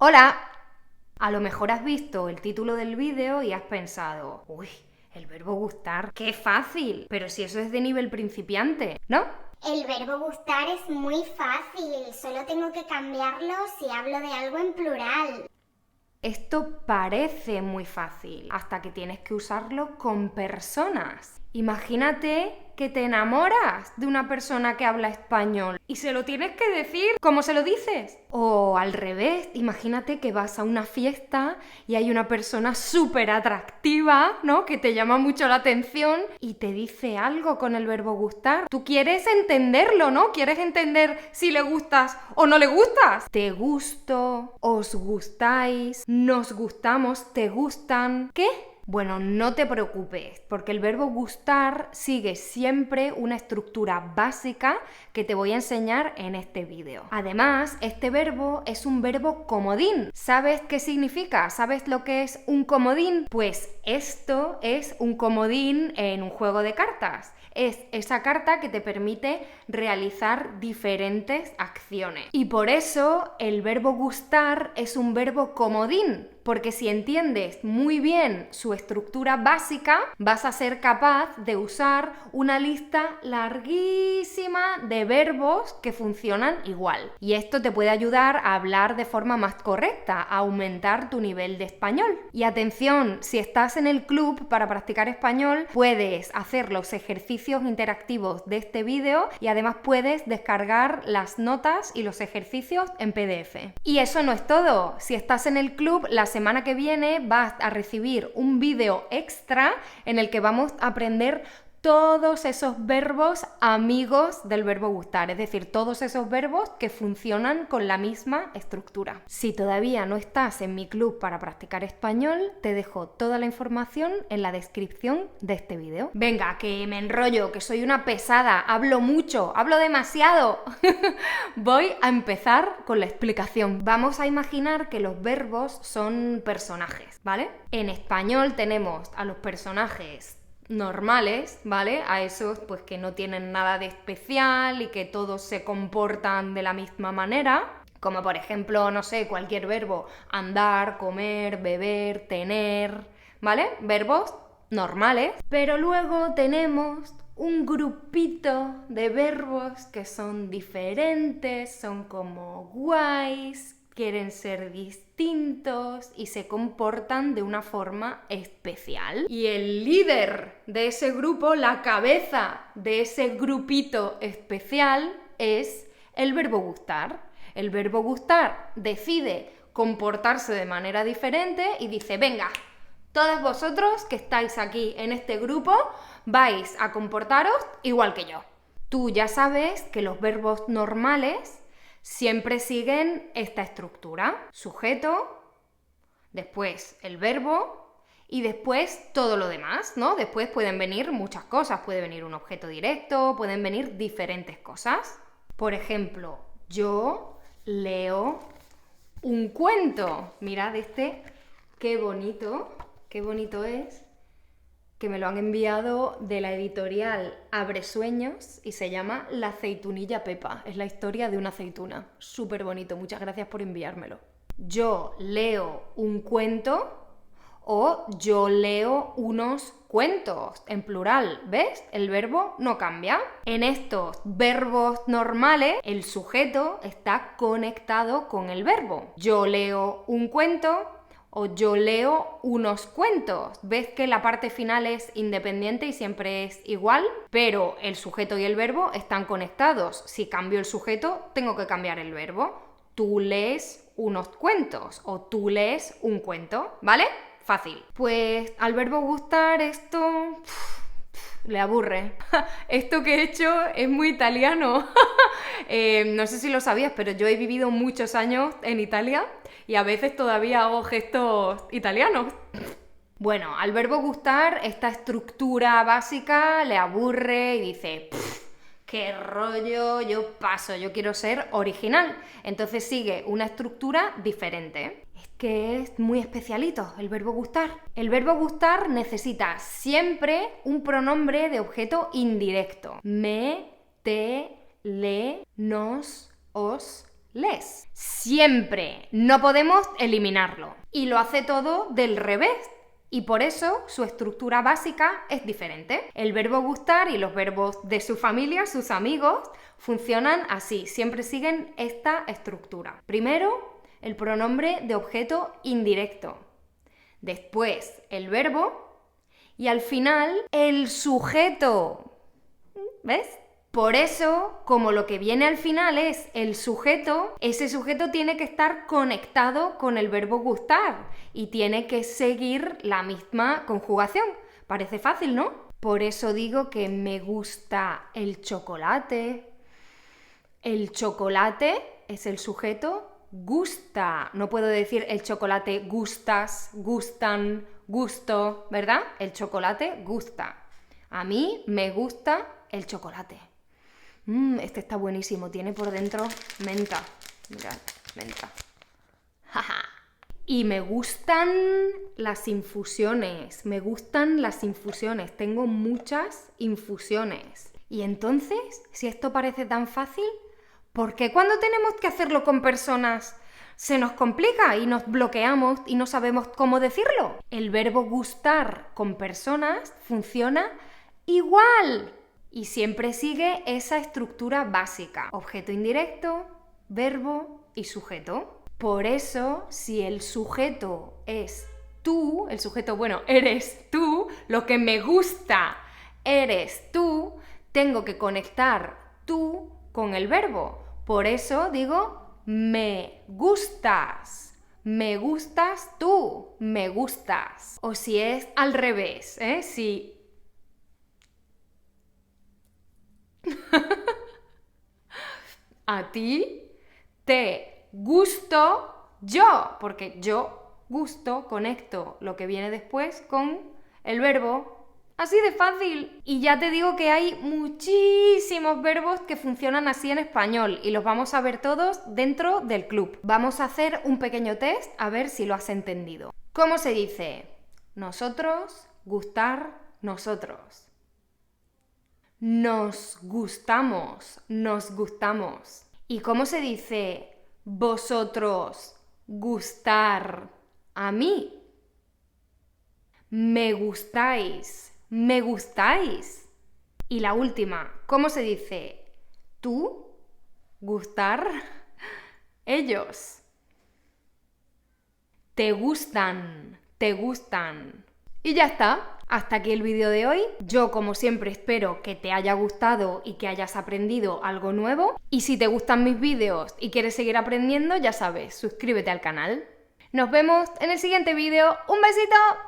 Hola, a lo mejor has visto el título del vídeo y has pensado, uy, el verbo gustar, qué fácil, pero si eso es de nivel principiante, ¿no? El verbo gustar es muy fácil, solo tengo que cambiarlo si hablo de algo en plural. Esto parece muy fácil, hasta que tienes que usarlo con personas. Imagínate que te enamoras de una persona que habla español y se lo tienes que decir como se lo dices. O al revés, imagínate que vas a una fiesta y hay una persona súper atractiva, ¿no? Que te llama mucho la atención y te dice algo con el verbo gustar. Tú quieres entenderlo, ¿no? Quieres entender si le gustas o no le gustas. Te gusto, os gustáis, nos gustamos, te gustan. ¿Qué? Bueno, no te preocupes, porque el verbo gustar sigue siempre una estructura básica que te voy a enseñar en este vídeo. Además, este verbo es un verbo comodín. ¿Sabes qué significa? ¿Sabes lo que es un comodín? Pues esto es un comodín en un juego de cartas. Es esa carta que te permite realizar diferentes acciones. Y por eso el verbo gustar es un verbo comodín, porque si entiendes muy bien su estructura básica, vas a ser capaz de usar una lista larguísima de verbos que funcionan igual. Y esto te puede ayudar a hablar de forma más correcta, a aumentar tu nivel de español. Y atención, si estás en el club para practicar español, puedes hacer los ejercicios interactivos de este vídeo y además puedes descargar las notas y los ejercicios en PDF. Y eso no es todo. Si estás en el club, la semana que viene vas a recibir un vídeo extra en el que vamos a aprender todos esos verbos amigos del verbo gustar, es decir, todos esos verbos que funcionan con la misma estructura. Si todavía no estás en mi club para practicar español, te dejo toda la información en la descripción de este vídeo. Venga, que me enrollo, que soy una pesada, hablo mucho, hablo demasiado. Voy a empezar con la explicación. Vamos a imaginar que los verbos son personajes, ¿vale? En español tenemos a los personajes normales, ¿vale? A esos pues que no tienen nada de especial y que todos se comportan de la misma manera, como por ejemplo, no sé, cualquier verbo, andar, comer, beber, tener, ¿vale? Verbos normales, pero luego tenemos un grupito de verbos que son diferentes, son como guays, quieren ser distintos y se comportan de una forma especial. Y el líder de ese grupo, la cabeza de ese grupito especial, es el verbo gustar. El verbo gustar decide comportarse de manera diferente y dice, venga, todos vosotros que estáis aquí en este grupo vais a comportaros igual que yo. Tú ya sabes que los verbos normales siempre siguen esta estructura. Sujeto, después el verbo y después todo lo demás, ¿no? Después pueden venir muchas cosas, puede venir un objeto directo, pueden venir diferentes cosas. Por ejemplo, yo leo un cuento. Mirad este, qué bonito es, que me lo han enviado de la editorial Abre Sueños y se llama La aceitunilla Pepa. Es la historia de una aceituna. Súper bonito, muchas gracias por enviármelo. Yo leo un cuento o yo leo unos cuentos, en plural, ¿ves? El verbo no cambia. En estos verbos normales, el sujeto está conectado con el verbo. Yo leo un cuento o yo leo unos cuentos. ¿Ves que la parte final es independiente y siempre es igual? Pero el sujeto y el verbo están conectados. Si cambio el sujeto, tengo que cambiar el verbo. Tú lees unos cuentos o tú lees un cuento, ¿vale? Fácil. Pues al verbo gustar esto le aburre. Esto que he hecho es muy italiano. No sé si lo sabías, pero yo he vivido muchos años en Italia y a veces todavía hago gestos italianos. Bueno, al verbo gustar, esta estructura básica le aburre y dice, qué rollo, yo paso, yo quiero ser original. Entonces sigue una estructura diferente. Es que es muy especialito el verbo gustar. El verbo gustar necesita siempre un pronombre de objeto indirecto. Me, te, le, nos, os, les. Siempre. No podemos eliminarlo. Y lo hace todo del revés. Y por eso su estructura básica es diferente. El verbo gustar y los verbos de su familia, sus amigos, funcionan así. Siempre siguen esta estructura. Primero, el pronombre de objeto indirecto. Después, el verbo. Y al final, el sujeto. ¿Ves? Por eso, como lo que viene al final es el sujeto, ese sujeto tiene que estar conectado con el verbo gustar y tiene que seguir la misma conjugación. Parece fácil, ¿no? Por eso digo que me gusta el chocolate. El chocolate es el sujeto gusta. No puedo decir el chocolate gustas, gustan, gusto, ¿verdad? El chocolate gusta. A mí me gusta el chocolate. Este está buenísimo, tiene por dentro menta. Mirad, menta. Jaja. Y me gustan las infusiones, tengo muchas infusiones. Y entonces, si esto parece tan fácil, ¿por qué cuando tenemos que hacerlo con personas se nos complica y nos bloqueamos y no sabemos cómo decirlo? El verbo gustar con personas funciona igual. Y siempre sigue esa estructura básica. Objeto indirecto, verbo y sujeto. Por eso, si el sujeto es tú, eres tú, lo que me gusta eres tú, tengo que conectar tú con el verbo. Por eso digo, me gustas tú, me gustas. O si es al revés, si a ti te gusto yo, porque yo gusto, conecto lo que viene después con el verbo. Así de fácil. Y ya te digo que hay muchísimos verbos que funcionan así en español y los vamos a ver todos dentro del club. Vamos a hacer un pequeño test a ver si lo has entendido. ¿Cómo se dice? Nosotros, gustar, nosotros. Nos gustamos. ¿Y cómo se dice vosotros gustar a mí? Me gustáis. Y la última, ¿cómo se dice tú gustar ellos? Te gustan. Y ya está. Hasta aquí el vídeo de hoy. Yo, como siempre, espero que te haya gustado y que hayas aprendido algo nuevo. Y si te gustan mis vídeos y quieres seguir aprendiendo, ya sabes, suscríbete al canal. Nos vemos en el siguiente vídeo. ¡Un besito!